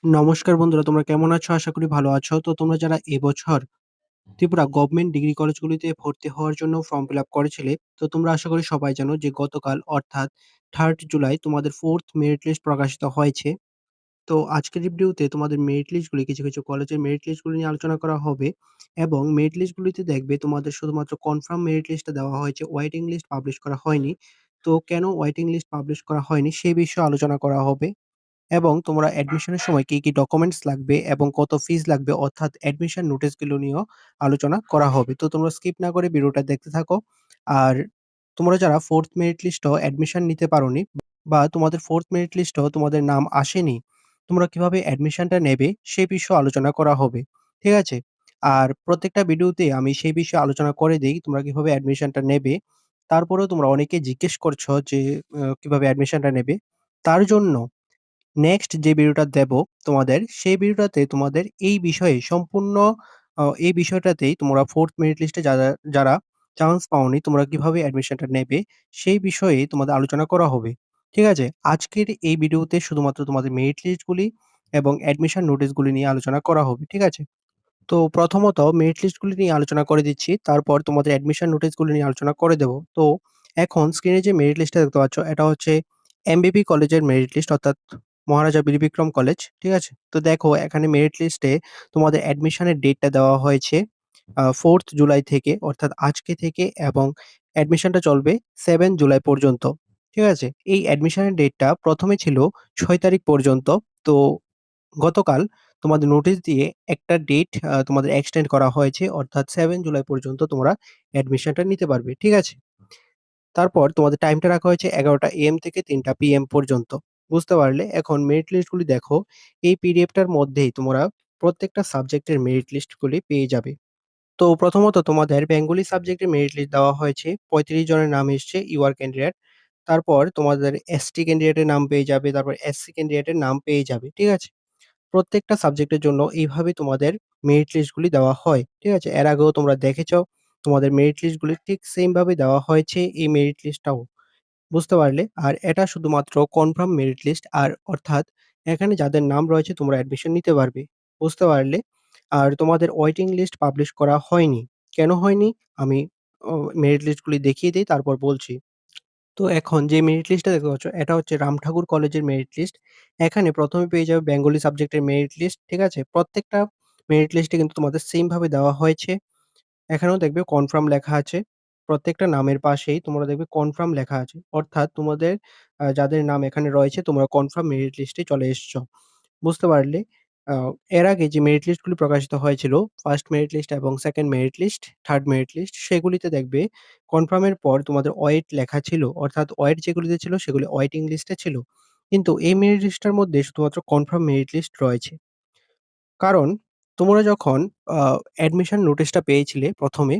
নমস্কার বন্ধুরা, তোমরা কেমন আছো? আশা করি ভালো আছো। তো তোমরা যারা এবছর ত্রিপুরা গভর্নমেন্ট ডিগ্রি কলেজগুলিতে ভর্তি হওয়ার জন্য ফর্ম ফিল আপ করেছিলে, তো তোমরা আশা করি সবাই জানো যে গতকাল অর্থাৎ 3rd জুলাই তোমাদের 4th মেরিট লিস্ট প্রকাশিত হয়েছে। তো আজকের এই ভিডিওতে তোমাদের মেরিট লিস্টগুলি কিছু কলেজের মেরিট লিস্টগুলি নিয়ে আলোচনা করা হবে এবং মেরিট লিস্টগুলিতে দেখবে তোমাদের শুধুমাত্র কনফার্ম মেরিট লিস্টটা দেওয়া হয়েছে, ওয়েটিং লিস্ট পাবলিশ করা হয়নি। তো কেন ওয়েটিং লিস্ট পাবলিশ করা হয়নি সে বিষয়ে আলোচনা করা হবে। এবং তোমরা অ্যাডমিশনের সময় কি ডকুমেন্টস লাগবে এবং কত ফিস লাগবে অর্থাৎ অ্যাডমিশন নোটিশগুলো নিয়েও আলোচনা করা হবে। তো তোমরা স্কিপ না করে ভিডিওটা দেখতে থাকো। আর তোমরা যারা 4th মেরিট লিস্টেও অ্যাডমিশন নিতে পারোনি বা তোমাদের 4th মেরিট লিস্টেও তোমাদের নাম আসেনি, তোমরা কিভাবে অ্যাডমিশনটা নেবে সে বিষয়ে আলোচনা করা হবে। ঠিক আছে? আর প্রত্যেকটা ভিডিওতে আমি সেই বিষয়ে আলোচনা করে দেই তোমরা কিভাবে অ্যাডমিশনটা নেবে। তারপরেও তোমরা অনেকে জিজ্ঞেস করছো যে কিভাবে অ্যাডমিশনটা নেবে। তার জন্য নেক্সট যে ভিডিওটা দেব তোমাদের, সেই ভিডিওটাতে তোমাদের এই বিষয়ে সম্পূর্ণ এই বিষয়টাতেই তোমরা 4th মেরিট লিস্টে যারা যারা চান্স পাওনি, তোমরা কিভাবে অ্যাডমিশনটা নেবে, সেই বিষয়ে তোমাদের আলোচনা করা হবে। ঠিক আছে? আজকের এই ভিডিওতে শুধুমাত্র তোমাদের মেরিট লিস্টগুলি এবং অ্যাডমিশন নোটিশগুলি নিয়ে আলোচনা করা হবে। ঠিক আছে? তো প্রথমত মেরিট লিস্টগুলি নিয়ে আলোচনা করে দিচ্ছি। তারপর তোমাদের অ্যাডমিশন নোটিশগুলি নিয়ে আলোচনা করে দেব। তো এখন স্ক্রিনে যে মেরিট লিস্টটা দেখতে পাচ্ছ, এটা হচ্ছে এমবিবি কলেজের মেরিট লিস্ট অর্থাৎ মহারাজা বীরবিক্রম কলেজ। ঠিক আছে? তো দেখো এখানে মেরিট লিস্টে তোমাদের অ্যাডমিশনের ডেটটা দেওয়া হয়েছে 4th জুলাই থেকে অর্থাৎ আজকে থেকে এবং অ্যাডমিশনটা চলবে 7 জুলাই পর্যন্ত। ঠিক আছে? এই অ্যাডমিশনের ডেটটা ১ম এ ছিল ৬ তারিখ পর্যন্ত। তো গতকাল তোমাদের নোটিশ দিয়ে একটা ডেট তোমাদের এক্সটেন্ড করা হয়েছে অর্থাৎ 7 জুলাই পর্যন্ত তোমরা অ্যাডমিশনটা নিতে পারবে। ঠিক আছে? তারপর তোমাদের টাইমটা রাখা হয়েছে 11টা AM থেকে 3টা PM পর্যন্ত। বুঝতে পারলে? এখন মেরিট লিস্টগুলি দেখো। এই পিডিএফটার মধ্যেই তোমরা প্রত্যেকটা সাবজেক্টের মেরিট লিস্টগুলি পেয়ে যাবে। তো প্রথমত তোমাদের বেঙ্গলি সাবজেক্টের মেরিট লিস্ট দেওয়া হয়েছে। ৩৫ জনের নাম এসছে ইউআর ক্যান্ডিডেট। তারপর তোমাদের এসটি ক্যান্ডিডেটের নাম পেয়ে যাবে, তারপর এসসি ক্যান্ডিডেটের নাম পেয়ে যাবে। ঠিক আছে? প্রত্যেকটা সাবজেক্টের জন্য এইভাবে তোমাদের মেরিট লিস্টগুলি দেওয়া হয়। ঠিক আছে? এর আগেও তোমরা দেখেছ তোমাদের মেরিট লিস্টগুলি ঠিক সেম ভাবে দেওয়া হয়েছে এই মেরিট লিস্টটাও। বুঝতে পারলে? আর এটা শুধুমাত্র কনফার্ম মেরিট লিস্ট আর অর্থাৎ এখানে যাদের নাম রয়েছে তোমরা অ্যাডমিশন নিতে পারবে। বুঝতে পারলে? আর তোমাদের ওয়েটিং লিস্ট পাবলিশ করা হয়নি। কেন হয়নি? আমি ও মেরিট লিস্টগুলি দেখিয়ে দেই তারপর বলছি। তো এখন যে মেরিট লিস্টটা দেখতে পাচ্ছ, এটা হচ্ছে রামঠাকুর কলেজের মেরিট লিস্ট। এখানে ১ম এ পেয়ে যাবে বেঙ্গলি সাবজেক্টের মেরিট লিস্ট। ঠিক আছে? প্রত্যেকটা মেরিট লিস্টে কিন্তু তোমাদের সেম ভাবে দেওয়া হয়েছে। এখানেও দেখবে কনফার্ম লেখা আছে। প্রত্যেকটা নামের পাশেই তোমরা দেখবে কনফার্ম লেখা আছে। অর্থাৎ তোমাদের যাদের নাম এখানে রয়েছে তোমরা কনফার্ম মেরিট লিস্টে চলে এসছো। বুঝতে পারলে? আ এর আগে যে মেরিট লিস্টগুলি প্রকাশিত হয়েছিল, 1st মেরিট লিস্ট এবং 2nd merit list, 3rd merit list সেগুলিতে দেখবে কনফার্ম এর পর তোমাদের ওয়েট লেখা ছিল। অর্থাৎ ওয়েট যেগুলিতে ছিল সেগুলি ওয়েটিং লিস্টে ছিল। কিন্তু এই মেরিট লিস্টটার মধ্যে শুধুমাত্র কনফার্ম মেরিট লিস্ট রয়েছে। কারণ তোমরা যখন আ অ্যাডমিশন নোটিশটা পেয়েছিলে ১ম এ,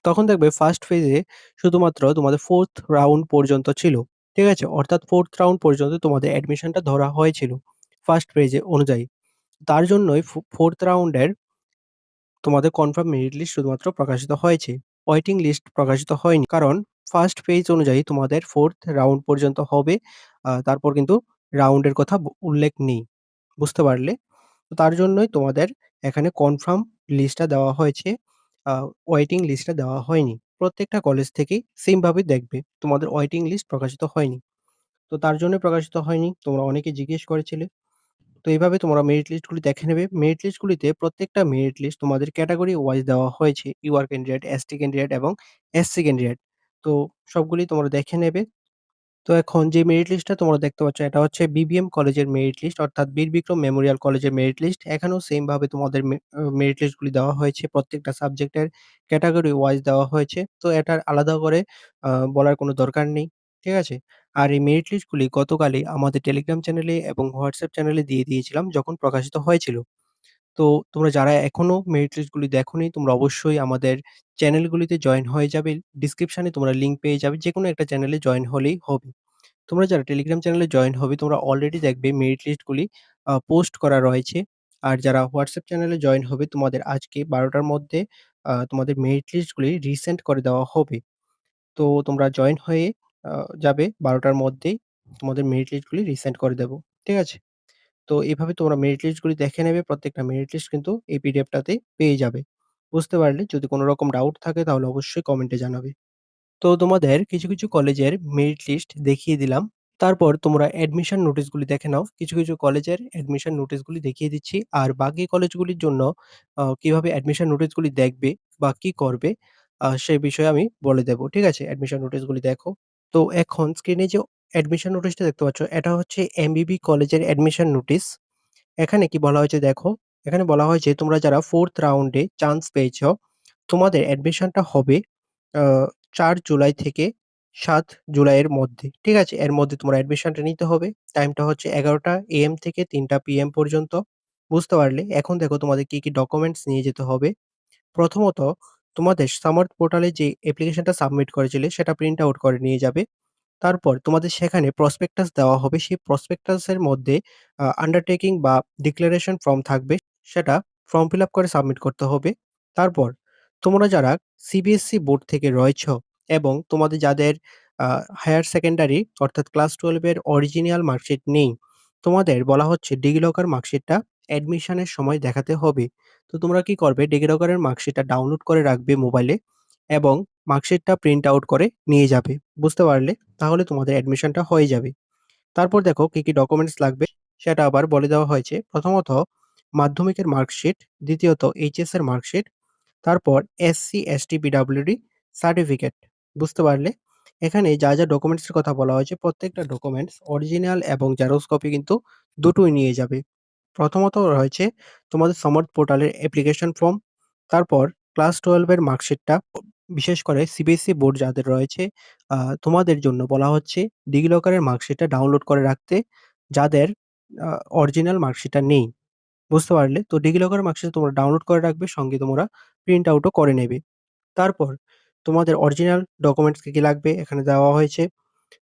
তখন দেখবে 1st ফেজে শুধুমাত্র তোমাদের 4th রাউন্ড পর্যন্ত ছিল। ঠিক আছে? অর্থাৎ 4th রাউন্ড পর্যন্ত তোমাদের অ্যাডমিশনটা ধরা হয়েছিল 1st ফেজে অনুযায়ী। তার জন্যই 4th রাউন্ডের তোমাদের কনফার্ম মেরিট লিস্ট শুধুমাত্র প্রকাশিত হয়েছে। ওয়েটিং লিস্ট প্রকাশিত হয়নি। কারণ 1st ফেজ অনুযায়ী তোমাদের 4th রাউন্ড পর্যন্ত হবে। তারপর কিন্তু রাউন্ডের কথা উল্লেখ নেই। বুঝতে পারলে? তো তার জন্যই তোমাদের এখানে কনফার্ম লিস্টটা দেওয়া হয়েছে। আ ওয়েটিং লিস্টটা দেওয়া হয়নি। প্রত্যেকটা কলেজ থেকেই সেম ভাবে দেখবে। তোমাদের ওয়েটিং লিস্ট প্রকাশিত হয়নি। তো তার জন্যই প্রকাশিত হয়নি। তোমরা অনেকে জিজ্ঞেস করেছিলে। তো এইভাবে তোমরা মেরিট লিস্টগুলি দেখে নেবে। মেরিট লিস্টগুলিতে প্রত্যেকটা মেরিট লিস্ট তোমাদের ক্যাটেগরি ওয়াইজ দেওয়া হয়েছে। ইউআর ক্যান্ডিডেট, এসটি ক্যান্ডিডেট এবং এসসি ক্যান্ডিডেট। তো সবগুলি তোমরা দেখে নেবে। তো এখন যে মেরিট লিস্টটা তোমরা দেখতে পাচ্ছ এটা হচ্ছে বিবিএম কলেজের মেরিট লিস্ট অর্থাৎ বীর বিক্রম মেমোরিয়াল কলেজের মেরিট লিস্ট। এখানেও সেম ভাবে তোমাদের মেরিট লিস্টগুলি দেওয়া হয়েছে। প্রত্যেকটা সাবজেক্টের ক্যাটেগরি ওয়াইজ দেওয়া হয়েছে। তো এটার আলাদা করে বলার কোনো দরকার নেই। ঠিক আছে? আর এই মেরিট লিস্টগুলি গতকালই আমাদের টেলিগ্রাম চ্যানেলে এবং হোয়াটসঅ্যাপ চ্যানেলে দিয়ে দিয়েছিলাম যখন প্রকাশিত হয়েছিল। তো তোমরা যারা এখনো মেরিট লিস্টগুলি দেখোনি তোমরা অবশ্যই আমাদের চ্যানেলগুলিতে জয়েন হয়ে যাবে। ডিসক্রিপশনে তোমরা লিংক পেয়ে যাবে। যেকোনো একটা চ্যানেলে জয়েন হলেই হবে। তোমরা যারা টেলিগ্রাম চ্যানেলে জয়েন হবে তোমরা অলরেডি দেখবে মেরিট লিস্টগুলি পোস্ট করা রয়েছে। আর যারা হোয়াটসঅ্যাপ চ্যানেলে জয়েন হবে তোমাদের আজকে ১২ টার মধ্যে তোমাদের মেরিট লিস্টগুলি রিসেন্ড করে দেওয়া হবে। তো তোমরা জয়েন হয়ে আ যাবে ১২ টার মধ্যেই তোমাদের মেরিট লিস্টগুলি রিসেন্ড করে দেব। ঠিক আছে? তো এভাবে তোমরা মেরিট লিস্টগুলি দেখে নেবে। প্রত্যেকটা মেরিট লিস্ট কিন্তু এই পিডিএফটাতে পেয়ে যাবে। বুঝতে পারলে? যদি কোন রকম ডাউট থাকে তাহলে অবশ্যই কমেন্টে জানাবে। তো তোমাদের কিছু কলেজের মেরিট লিস্ট দেখিয়ে দিলাম। তারপর তোমরা অ্যাডমিশন নোটিশগুলি দেখে নাও। কিছু কলেজের অ্যাডমিশন নোটিশগুলি দেখিয়ে দিচ্ছি। আর বাকি কলেজগুলির জন্য কিভাবে অ্যাডমিশন নোটিশগুলি দেখবে বা কি করবে সে বিষয়ে আমি বলে দেব। ঠিক আছে? অ্যাডমিশন নোটিশগুলি দেখো। তো এখন স্ক্রিনে যে অ্যাডমিশন নোটিশটা দেখতে পাচ্ছ, এটা হচ্ছে এমবিবি কলেজের অ্যাডমিশন নোটিশ। এখানে কি বলা হয়েছে দেখো। এখানে বলা হয়েছে তোমরা যারা 4th রাউন্ডে চান্স পেয়েছ, তোমাদের অ্যাডমিশনটা হবে আ ৪ জুলাই থেকে ৭ জুলাইয়ের মধ্যে। ঠিক আছে? এর মধ্যে তোমার অ্যাডমিশনটা নিতে হবে। টাইমটা হচ্ছে ১১টা AM থেকে ৩টা PM পর্যন্ত। বুঝতে পারলে? এখন দেখো তোমাদের কি ডকুমেন্টস নিয়ে যেতে হবে। প্রথমত তোমাদের সামার্ট পোর্টালে যে অ্যাপ্লিকেশনটা সাবমিট করেছিলে সেটা প্রিন্ট আউট করে নিয়ে যাবে। তারপর তোমাদের সেখানে প্রসপেক্টাস দেওয়া হবে। সেই প্রসপেক্টাসের মধ্যে আন্ডারটেকিং বা ডিক্লারেশন ফর্ম থাকবে। সেটা ফর্ম ফিল আপ করে সাবমিট করতে হবে। তারপর তোমরা যারা সিবিএসসি বোর্ড থেকে রয়েছ এবং তোমাদের যাদের আ হায়ার সেকেন্ডারি অর্থাৎ ক্লাস 12 এর অরিজিনাল মার্কশিট নেই, তোমাদের বলা হচ্ছে ডিজিলকার মার্কশিটটা অ্যাডমিশনের সময় দেখাতে হবে। তো তোমরা কি করবে ডিজিলকারের মার্কশিটটা ডাউনলোড করে রাখবে মোবাইলে এবং মার্কশিটটা প্রিন্ট আউট করে নিয়ে যাবে। বুঝতে পারলে? তাহলে তোমাদের অ্যাডমিশনটা হয়ে যাবে। তারপর দেখো কি ডকুমেন্টস লাগবে সেটা আবার বলে দেওয়া হয়েছে। প্রথমত মাধ্যমিকের মার্কশিট, দ্বিতীয়ত এইচএস এর মার্কশিট, তারপর এসসি, এসটি, পিডব্লিউডি সার্টিফিকেট। বুঝতে পারলে? এখানে যা ডকুমেন্টস এর কথা বলা হয়েছে প্রত্যেকটা ডকুমেন্টস অরিজিনাল এবং জেরক্স কপি কিন্তু দুটোই নিয়ে যাবে। প্রথমত রয়েছে তোমাদের সমর্থ পোর্টালের অ্যাপ্লিকেশন ফর্ম, তারপর ক্লাস 12 এর মার্কশিটটা বিশেষ করে সিবিএসসি বোর্ড যাদের রয়েছে আ তোমাদের জন্য বলা হচ্ছে ডিজিলকারের মার্কশিটটা ডাউনলোড করে রাখতে, যাদের আ অরিজিনাল মার্কশিটটা নেই। বুঝতে পারলে? তো ডিজিলকারের মার্কশিট তোমরা ডাউনলোড করে রাখবে, সঙ্গে তোমরা প্রিন্ট আউটও করে নেবে। তারপর তোমাদের অরিজিনাল ডকুমেন্টস কি লাগবে এখানে দেওয়া হয়েছে।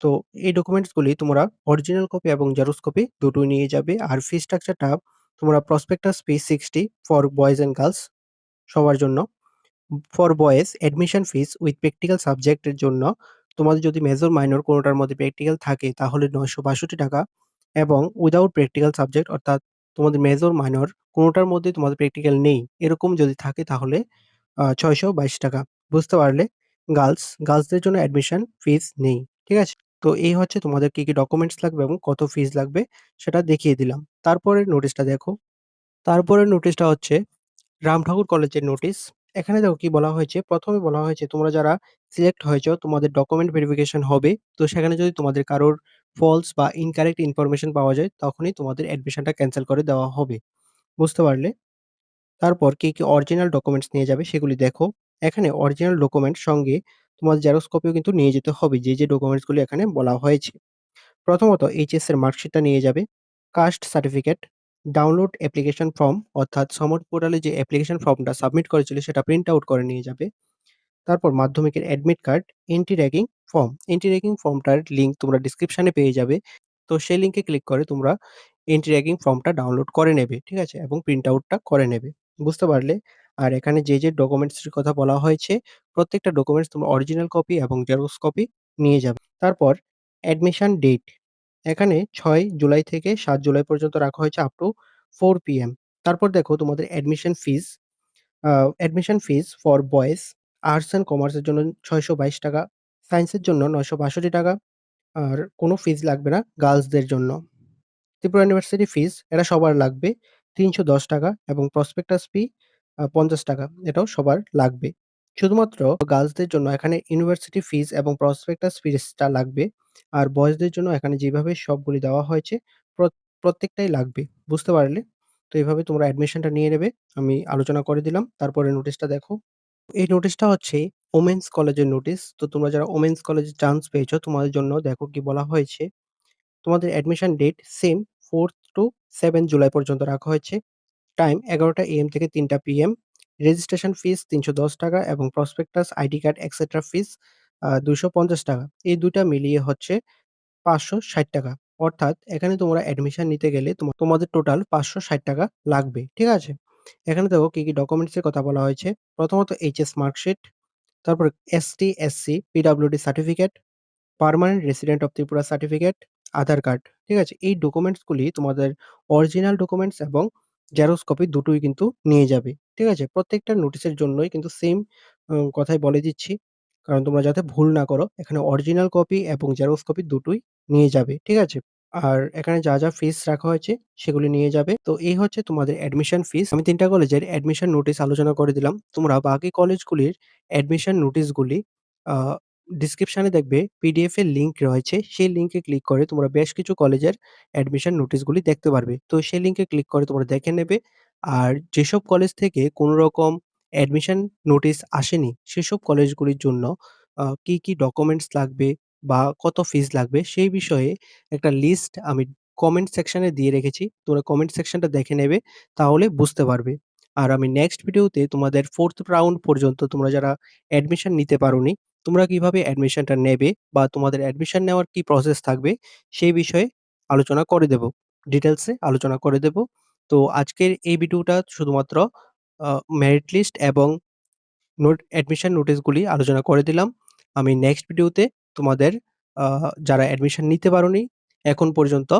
তো এই ডকুমেন্টসগুলি তোমরা অরিজিনাল কপি এবং জেরক্স কপি দুটোই নিয়ে যাবে। আর ফি স্ট্রাকচারটা তোমরা prospectus fee 60 for boys and girls সবার জন্য। For boys admission fees with practical সাবজেক্টের জন্য তোমাদের যদি মেজর মাইনর কোনটার মধ্যে প্র্যাকটিক্যাল থাকে তাহলে ৳৯৬২ এবং উইথআউট প্র্যাকটিক্যাল সাবজেক্ট অর্থাৎ তোমাদের মেজর মাইনর কোনটার মধ্যেই তোমাদের প্র্যাকটিক্যাল নেই, এরকম যদি থাকে তাহলে ৳৬২২। বুঝতে পারলে? গার্লসদের জন্য অ্যাডমিশন ফিস নেই। ঠিক আছে? তো এই হচ্ছে তোমাদের কি ডকুমেন্টস লাগবে এবং কত ফিস লাগবে সেটা দেখিয়ে দিলাম। তারপরের নোটিশটা দেখো। তারপরের নোটিশটা হচ্ছে রাম ঠাকুর কলেজের নোটিশ। এখানে দেখো কি বলা হয়েছে, ১ম এ বলা হয়েছে তোমরা যারা সিলেক্ট হয়েছ তোমাদের ডকুমেন্ট ভেরিফিকেশন হবে। তো সেখানে যদি তোমাদের কারোর ফলস বা ইনকারেক্ট ইনফরমেশন পাওয়া যায় তখনই তোমাদের অ্যাডমিশনটা ক্যানসেল করে দেওয়া হবে। বুঝতে পারলে? তারপর কি অরিজিনাল ডকুমেন্টস নিয়ে যাবে সেগুলি দেখো। এখানে অরিজিনাল ডকুমেন্ট সঙ্গে তোমার জেরক্স কপিও কিন্তু নিয়ে যেতে হবে যে ডকুমেন্টস গুলি এখানে বলা হয়েছে। প্রথমত এইচএস এর মার্কশিটটা নিয়ে যাবে, caste certificate, download application form অর্থাৎ সমর পোর্টালে যে অ্যাপ্লিকেশন ফর্মটা সাবমিট করেছিলে সেটা প্রিন্ট আউট করে নিয়ে যাবে। তারপর মাধ্যমিকের অ্যাডমিট কার্ড, এন্ট্রি র্যাগিং ফর্ম। এন্ট্রি র্যাগিং ফর্মটার লিঙ্ক তোমরা ডেসক্রিপশনে পেয়ে যাবে। তো সেই লিঙ্কে ক্লিক করে তোমরা এন্ট্রি র্যাগিং ফর্মটা ডাউনলোড করে নেবে। ঠিক আছে? এবং প্রিন্ট আউটটা করে নেবে। বুঝতে পারলে? আর এখানে যে ডকুমেন্টস এর কথা বলা হয়েছে প্রত্যেকটা ডকুমেন্টস তোমরা অরিজিনাল কপি এবং জেরক্স কপি নিয়ে যাবে। তারপর অ্যাডমিশন ডেট এখানে ৬ জুলাই থেকে ৭ জুলাই পর্যন্ত রাখা হয়েছে আপ টু 4 PM। তারপর দেখো তোমাদের admission fees for boys arts and commerce এর জন্য ৳৬২২, সায়েন্সের জন্য ৳৯৬২ আর কোনো ফিস লাগবে না গার্লসদের জন্য। ত্রিপুরা ইউনিভার্সিটি ফিস এটা সবার লাগবে ৳৩১০ এবং প্রসপেক্টাস ফি ৳৫০, এটাও সবার লাগবে। শুধুমাত্র গার্লসদের জন্য এখানে ইউনিভার্সিটি ফিস এবং প্রসপেক্টাস ফিসটা লাগবে। আর বয়েজদের জন্য এখানে যেভাবে সবগুলি দেওয়া হয়েছে প্রত্যেকটাই লাগবে। বুঝতে পারলে? তো এভাবে তোমরা অ্যাডমিশনটা নিয়ে নেবে। আমি আলোচনা করে দিলাম। তারপরে নোটিশটা দেখো। এই নোটিশটা হচ্ছে ওমেন্স কলেজের নোটিশ। তো তোমরা যারা ওমেন্স কলেজে চান্স পেয়েছো তোমাদের জন্য দেখো কি বলা হয়েছে। তোমাদের admission date same 4th to 7 July পর্যন্ত রাখা হয়েছে। টাইম 11টা AM থেকে 3টা PM। রেজিস্ট্রেশন ফিস ৳৩১০ এবং প্রসপেক্টাস, আইডি কার্ড এটসেট্রা ফিস ৳২৫০। এই ২ টা মিলিয়ে হচ্ছে ৳৫৬০। অর্থাৎ এখানে তোমরা অ্যাডমিশন নিতে গেলে তোমাদের টোটাল ৳৫৬০ লাগবে। ঠিক আছে? এখানে দেখো কি ডকুমেন্টস এর কথা বলা হয়েছে। প্রথমত এইচএস মার্কশিট, তারপর ST, SC, PWD certificate, permanent resident of Tripura certificate, Aadhaar card, ঠিক আছে? এই ডকুমেন্টসগুলি তোমাদের অরিজিনাল ডকুমেন্টস এবং জেরক্স কপি দুটোই কিন্তু নিয়ে যাবে, ঠিক আছে? প্রত্যেকটা নোটিশের জন্যই কিন্তু সেম কথাই বলে দিচ্ছি। কারণ তোমরা যাতে ভুল না করো। এখানে অরিজিনাল কপি এবং জেরক্স কপি দুটোই নিয়ে যাবে, ঠিক আছে? আর এখানে যা ফিস রাখা হয়েছে সেগুলি নিয়ে যাবে। তো এই হচ্ছে তোমাদের অ্যাডমিশন ফিস। আমি ৩ টা কলেজের অ্যাডমিশন নোটিস আলোচনা করে দিলাম। তোমরা বাকি কলেজগুলির অ্যাডমিশন নোটিসগুলি আ ডেসক্রিপশনে দেখবে পিডিএফ এর লিংক রয়েছে। সেই লিংকে ক্লিক করে তোমরা বেশ কিছু কলেজের অ্যাডমিশন নোটিসগুলি দেখতে পারবে। তো সেই লিংকে ক্লিক করে তোমরা দেখে নেবে। আর যেসব কলেজ থেকে কোন রকম অ্যাডমিশন নোটিস আসেনি, সেসব কলেজগুলির জন্য কি ডকুমেন্টস লাগবে বা কত ফিস লাগবে সেই বিষয়ে একটা লিস্ট আমি কমেন্ট সেকশনে দিয়ে রেখেছি। তোমরা কমেন্ট সেকশনটা দেখে নেবে, তাহলে বুঝতে পারবে। আর আমি নেক্সট ভিডিওতে তোমাদের 4th রাউন্ড পর্যন্ত তোমরা যারা অ্যাডমিশন নিতে পারোনি, তোমরা কিভাবে অ্যাডমিশনটা নেবে বা তোমাদের অ্যাডমিশন নেওয়ার কি প্রসেস থাকবে সেই বিষয়ে আলোচনা করে দেব। ডিটেইলসে আলোচনা করে দেব। তো আজকের এই ভিডিওটা শুধুমাত্র আ মেরিট লিস্ট এবং অ্যাডমিশন নোটিসগুলি আলোচনা করে দিলাম। আমি নেক্সট ভিডিওতে তোমাদের আ যারা অ্যাডমিশন নিতে পারোনি এখন পর্যন্ত,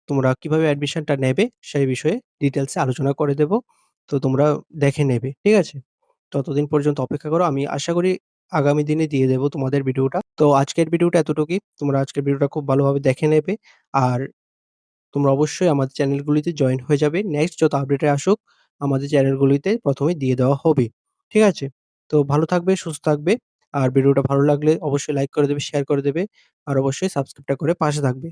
তোমরা কিভাবে অ্যাডমিশনটা নেবে সেই বিষয়ে ডিটেইলসে আলোচনা করে দেব। তো তোমরা দেখে নেবে। ঠিক আছে? ততদিন পর্যন্ত অপেক্ষা করো। আমি আশা করি আগামী দিনে দিয়ে দেব তোমাদের ভিডিওটা। তো আজকের ভিডিওটা এতটুকুই। তোমরা আজকের ভিডিওটা খুব ভালোভাবে দেখে নেবে। আর তোমরা অবশ্যই আমাদের চ্যানেলগুলিতে জয়েন হয়ে যাবে। নেক্সট যত আপডেট আসুক আমাদের চ্যানেলগুলিতে ১ম এই দিয়ে দেওয়া হবে। ঠিক আছে? তো ভালো থাকবে, সুস্থ থাকবে। আর ভিডিওটা ভালো লাগলে অবশ্যই লাইক করে দেবে, শেয়ার করে দেবে। আর অবশ্যই সাবস্ক্রাইবটা করে পাশে থাকবে।